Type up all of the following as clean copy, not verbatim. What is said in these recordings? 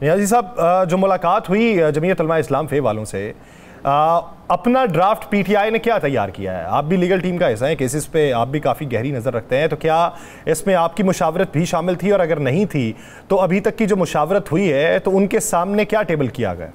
नियाज़ी साहब, जो मुलाकात हुई जमीयत उलमा इस्लाम फे वालों से, अपना ड्राफ्ट पीटीआई ने क्या तैयार किया है? आप भी लीगल टीम का हिस्सा हैं, केसेस पे आप भी काफ़ी गहरी नज़र रखते हैं, तो क्या इसमें आपकी मुशावरत भी शामिल थी? और अगर नहीं थी तो अभी तक की जो मुशावरत हुई है तो उनके सामने क्या टेबल किया गया?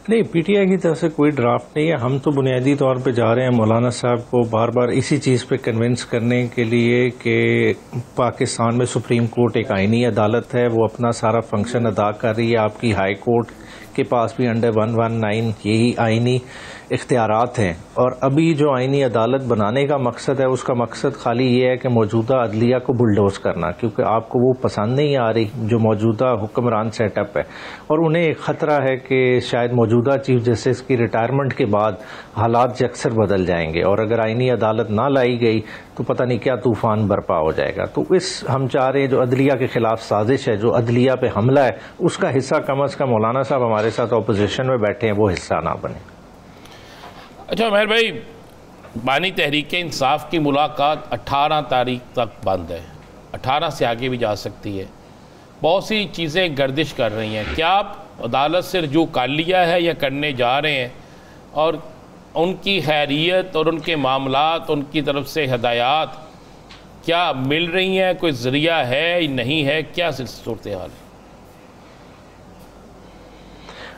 नहीं, पीटीआई की तरफ से कोई ड्राफ्ट नहीं है। हम तो बुनियादी तौर पे जा रहे हैं मौलाना साहब को बार बार इसी चीज़ पे कन्विंस करने के लिए कि पाकिस्तान में सुप्रीम कोर्ट एक आईनी अदालत है, वो अपना सारा फंक्शन अदा कर रही है। आपकी हाई कोर्ट के पास भी अंडर 119 यही आईनी इख्तियारात हैं। और अभी जो आईनी अदालत बनाने का मकसद है, उसका मकसद खाली ये है कि मौजूदा अदलिया को बुलडोज करना, क्योंकि आपको वो पसंद नहीं आ रही जो मौजूदा हुक्मरान सेटअप है। और उन्हें एक ख़तरा है कि शायद मौजूदा चीफ जस्टिस की रिटायरमेंट के बाद हालात अक्सर बदल जाएंगे, और अगर आईनी अदालत ना लाई गई तो पता नहीं क्या तूफ़ान बरपा हो जाएगा। तो हम चाह रहे हैं जो अदलिया के खिलाफ साजिश है, जो अदलिया पे हमला है, उसका हिस्सा कम अज़ कम मौलाना साहब हमारे साथ अपोजिशन में बैठे हैं, वो हिस्सा ना बने। अच्छा मेहर भाई, बानी तहरीक इंसाफ की मुलाकात 18 तारीख तक बंद है, 18 से आगे भी जा सकती है। बहुत सी चीज़ें गर्दिश कर रही हैं, क्या आप अदालत से रजू कर लिया है या करने जा रहे हैं? और उनकी खैरियत और उनके मामलात, उनकी तरफ से हदायत क्या मिल रही हैं? कोई ज़रिया है नहीं है, क्या सूरत हाल है?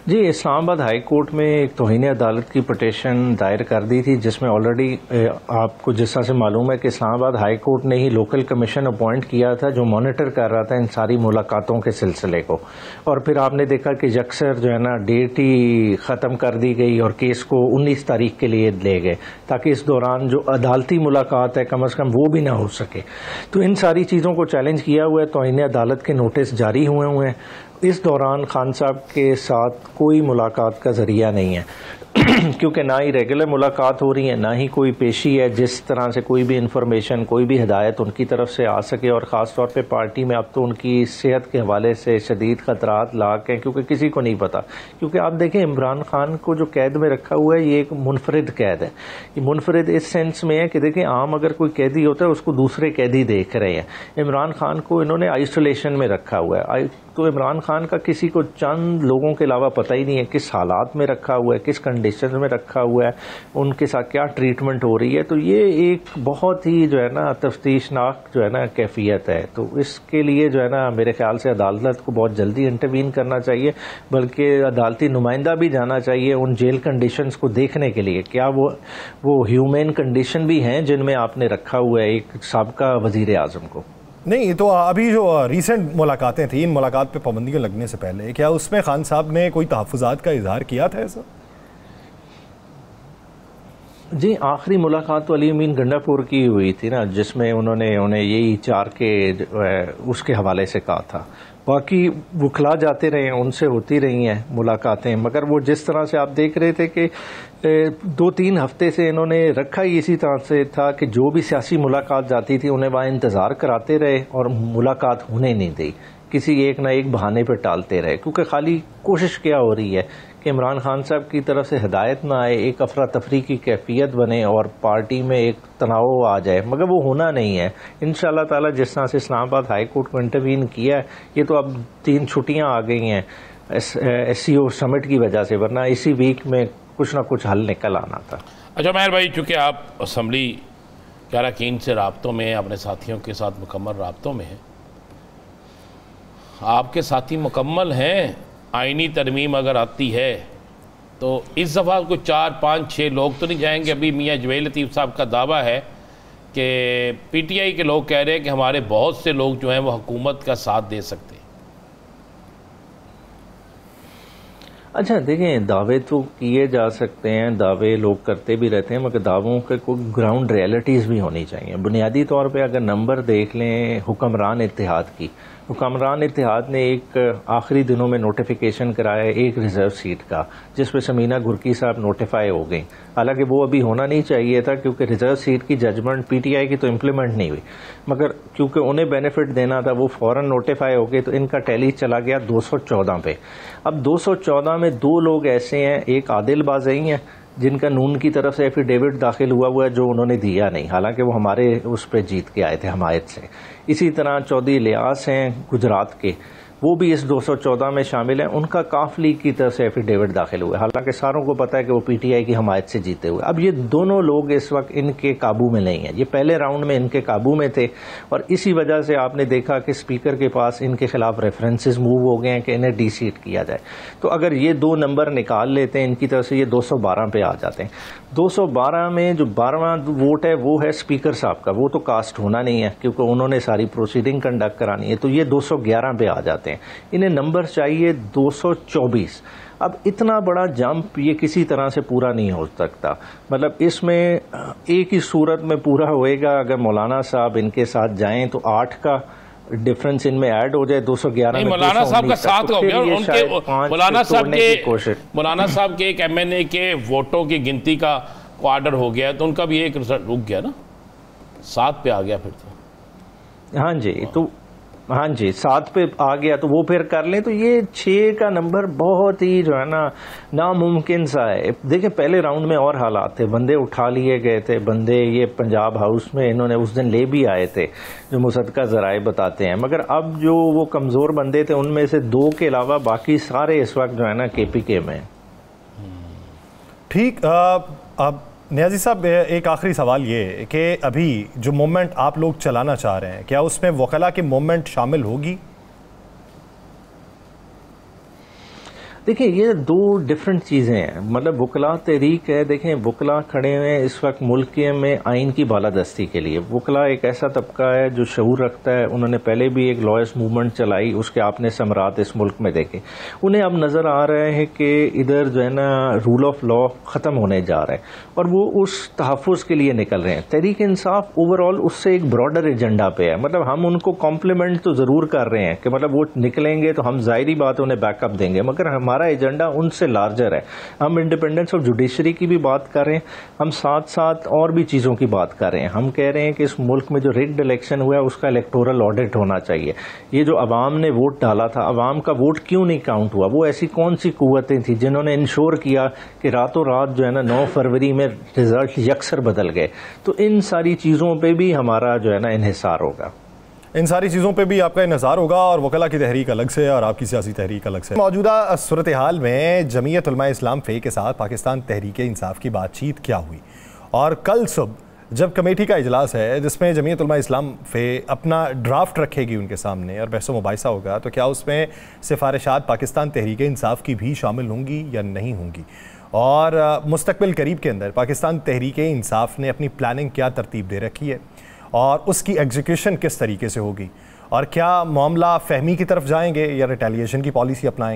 जी, इस्लामाबाद हाई कोर्ट में एक तौहीन अदालत की पटिशन दायर कर दी थी, जिसमें ऑलरेडी आपको जिस तरह से मालूम है कि इस्लामाबाद हाई कोर्ट ने ही लोकल कमीशन अपॉइंट किया था जो मॉनिटर कर रहा था इन सारी मुलाकातों के सिलसिले को। और फिर आपने देखा कि यकसर जो है ना डेट ही ख़त्म कर दी गई और केस को 19 तारीख के लिए ले गए, ताकि इस दौरान जो अदालती मुलाकात है कम अज़ कम वो भी ना हो सके। तो इन सारी चीज़ों को चैलेंज किया हुआ है, तौहीन अदालत के नोटिस जारी हुए हैं। इस दौरान खान साहब के साथ कोई मुलाकात का ज़रिया नहीं है क्योंकि ना ही रेगुलर मुलाकात हो रही है, ना ही कोई पेशी है जिस तरह से कोई भी इंफॉर्मेशन, कोई भी हिदायत उनकी तरफ से आ सके। और ख़ास तौर पे पार्टी में अब तो उनकी सेहत के हवाले से शदीद ख़तरात लाक हैं, क्योंकि किसी को नहीं पता। क्योंकि आप देखें, इमरान खान को जो कैद में रखा हुआ है ये एक मुनफरिद कैद है। ये मुनफरिद इस सेंस में है कि देखें, आम अगर कोई कैदी होता है उसको दूसरे कैदी देख रहे हैं, इमरान खान को इन्होंने आइसोलेशन में रखा हुआ है। तो इमरान खान का किसी को चंद लोगों के अलावा पता ही नहीं है किस हालात में रखा हुआ है, किस कंडीशन में रखा हुआ है, उनके साथ क्या ट्रीटमेंट हो रही है। तो ये एक बहुत ही जो है ना तफ्तीशनाक जो है ना कैफियत है। तो इसके लिए जो है ना मेरे ख्याल से अदालत को बहुत जल्दी इंटरवीन करना चाहिए, बल्कि अदालती नुमाइंदा भी जाना चाहिए उन जेल कंडीशंस को देखने के लिए, क्या वो ह्यूमन कंडीशन भी हैं जिनमें आपने रखा हुआ है एक साबका वजीर आजम को। नहीं, तो अभी जो रीसेंट मुलाकातें थी, इन मुलाकात पे पाबंदियां लगने से पहले क्या उसमें खान साहब ने कोई तहफ़्फ़ुज़ात का इजहार किया था ऐसा? जी, आखिरी मुलाकात तो अली अमीन गंडापुर की हुई थी ना, जिसमें उन्होंने यही 4 के उसके हवाले से कहा था। बाकी वुकला जाते रहे, उनसे होती रही हैं मुलाकातें, मगर वो जिस तरह से आप देख रहे थे कि 2-3 हफ्ते से इन्होंने रखा ही इसी तरह से था कि जो भी सियासी मुलाकात जाती थी उन्हें वहाँ इंतज़ार कराते रहे और मुलाकात होने नहीं दी, किसी एक ना एक बहाने पर टालते रहे। क्योंकि खाली कोशिश क्या हो रही है कि इमरान खान साहब की तरफ से हिदायत ना आए, एक अफरा तफरी की कैफियत बने और पार्टी में एक तनाव आ जाए, मगर वो होना नहीं है। इंशाअल्लाह ताला जिस तरह से इस्लामाबाद हाई कोर्ट को इंटरवीन किया है, ये तो अब 3 छुट्टियाँ आ गई हैं SCO समिट की वजह से, वरना इसी वीक में कुछ ना कुछ हल निकल आना था। अच्छा मेहर भाई, चूँकि आप असम्बली के अरकान से राब्तों में, अपने साथियों के साथ मुकम्मल राब्तों में हैं, आपके साथी मुकम्मल हैं, आईनी तरमीम अगर आती है तो इस दफ़ा कोई 4-5-6 लोग तो नहीं जाएंगे? अभी मियाँ जवेद लतीफ़ साहब का दावा है कि PTI के लोग कह रहे हैं कि हमारे बहुत से लोग जो हैं वो हुकूमत का साथ दे सकते हैं। अच्छा देखें, दावे तो किए जा सकते हैं, दावे लोग करते भी रहते हैं, मगर दावों के कोई ग्राउंड रियलिटीज़ भी होनी चाहिए। बुनियादी तौर पे अगर नंबर देख लें हुक्मरान इत्तेहाद की, हुक्मरान इत्तेहाद ने एक आखिरी दिनों में नोटिफिकेशन कराया एक रिज़र्व सीट का, जिसमें समीना गुरकी साहब नोटिफाई हो गई। हालांकि वो अभी होना नहीं चाहिए था, क्योंकि रिज़र्व सीट की जजमेंट PTI की तो इम्प्लीमेंट नहीं हुई, मगर क्योंकि उन्हें बेनिफिट देना था वो फ़ौरन नोटिफाई हो गए, तो इनका टैली चला गया 214 पे। अब 214 में 2 लोग ऐसे हैं, एक आदिल बाज़ई हैं जिनका नून की तरफ से एफिडेविट दाखिल हुआ है जो उन्होंने दिया नहीं, हालांकि वो हमारे उस पर जीत के आए थे हमायत से। इसी तरह चौधरी इलियास हैं गुजरात के, वो भी इस 214 में शामिल हैं, उनका काफ लीग की तरफ से एफिडेविट दाखिल हुआ, हालांकि सारों को पता है कि वो पीटीआई की हमायत से जीते हुए। अब ये दोनों लोग इस वक्त इनके काबू में नहीं है, ये पहले राउंड में इनके काबू में थे और इसी वजह से आपने देखा कि स्पीकर के पास इनके खिलाफ रेफरेंसेस मूव हो गए हैं कि इन्हें डीसीट किया जाए। तो अगर ये 2 नंबर निकाल लेते हैं इनकी तरफ से, ये 212 पे आ जाते हैं। 212 में जो 12वां वोट है वो है स्पीकर साहब का, वो तो कास्ट होना नहीं है क्योंकि उन्होंने सारी प्रोसीडिंग कंडक्ट करानी है, तो ये 211 पे आ जाते हैं। इन्हें नंबर चाहिए 224। अब इतना बड़ा जंप ये किसी तरह से पूरा नहीं हो सकता, मतलब इसमें एक ही सूरत में पूरा होएगा अगर मौलाना साहब इनके साथ जाएं तो 8 का डिफरेंस इनमें ऐड हो जाए 211 में। मौलाना साहब का साथ हो गया और उनके मौलाना साहब के एक एमएनए के वोटों की गिनती का ऑर्डर हो गया तो उनका भी एक रिजल्ट रुक गया ना, 7 पे आ गया फिर तो। हाँ जी, तो हाँ जी 7 पे आ गया तो वो फिर कर लें, तो ये 6 का नंबर बहुत ही जो है ना नामुमकिन सा है। देखिए पहले राउंड में और हालात थे, बंदे उठा लिए गए थे, बंदे ये पंजाब हाउस में इन्होंने उस दिन ले भी आए थे जो मुसद्दका ज़राए बताते हैं, मगर अब जो वो कमज़ोर बंदे थे उनमें से 2 के अलावा बाकी सारे इस वक्त जो है ना केपीके में। ठीक, अब नियाज़ी साहब एक आखिरी सवाल ये कि अभी जो मूवमेंट आप लोग चलाना चाह रहे हैं क्या उसमें वकला की मूवमेंट शामिल होगी? देखिए ये 2 डिफरेंट चीज़ें हैं, मतलब वकला तहरीक है, देखें वकला खड़े हुए हैं इस वक्त मुल्क में आइन की बालादस्ती के लिए। वकला एक ऐसा तबका है जो शऊर रखता है, उन्होंने पहले भी एक लॉयर्स मूवमेंट चलाई, उसके आपने समरात इस मुल्क में देखे। उन्हें अब नज़र आ रहा है कि इधर जो है ना रूल ऑफ लॉ ख़त्म होने जा रहा है और वो उस तहफ़्फ़ुज़ के लिए निकल रहे हैं। तहरीक इंसाफ ओवरऑल उससे एक ब्रॉडर एजेंडा पे है, मतलब हम उनको कॉम्प्लीमेंट तो ज़रूर कर रहे हैं कि मतलब वो निकलेंगे तो हम ज़ाहिरी बात उन्हें बैकअप देंगे, मगर हमारा एजेंडा उनसे लार्जर है। हम इंडिपेंडेंस ऑफ जुडिशरी की भी बात कर रहे हैं, हम साथ साथ और भी चीज़ों की बात कर रहे हैं। हम कह रहे हैं कि इस मुल्क में जो रिग्ड इलेक्शन हुआ है उसका इलेक्टोरल ऑडिट होना चाहिए। ये जो अवाम ने वोट डाला था, अवाम का वोट क्यों नहीं काउंट हुआ? वो ऐसी कौन सी कुव्वतें थी जिन्होंने इंश्योर किया कि रातों रात जो है ना 9 फरवरी में रिजल्ट यकसर बदल गए? तो इन सारी चीज़ों पर भी हमारा जो है ना इन्हिसार होगा, इन सारी चीज़ों पे भी आपका इंतज़ार होगा और वकला की तहरीक अलग से और आपकी सियासी तहरीक अलग से। मौजूदा सूरत हाल में जमीयत उलमा इस्लाम फ़े के साथ पाकिस्तान तहरीक इंसाफ की बातचीत क्या हुई, और कल सुबह जब कमेटी का इजलास है जिसमें जमीयत उलमा इस्लाम फ़े अपना ड्राफ्ट रखेगी उनके सामने और बहस मुबाहिसा होगा, तो क्या उसमें सिफारिशात पाकिस्तान तहरीक इंसाफ की भी शामिल होंगी या नहीं होंगी, और मुस्तकबिल करीब के अंदर पाकिस्तान तहरीक इंसाफ ने अपनी प्लानिंग क्या तरतीब दे रखी है और उसकी एग्जीक्यूशन किस तरीके से होगी, और क्या मामला फहमी की तरफ जाएंगे या रिटेलिएशन की पॉलिसी अपनाएंगे?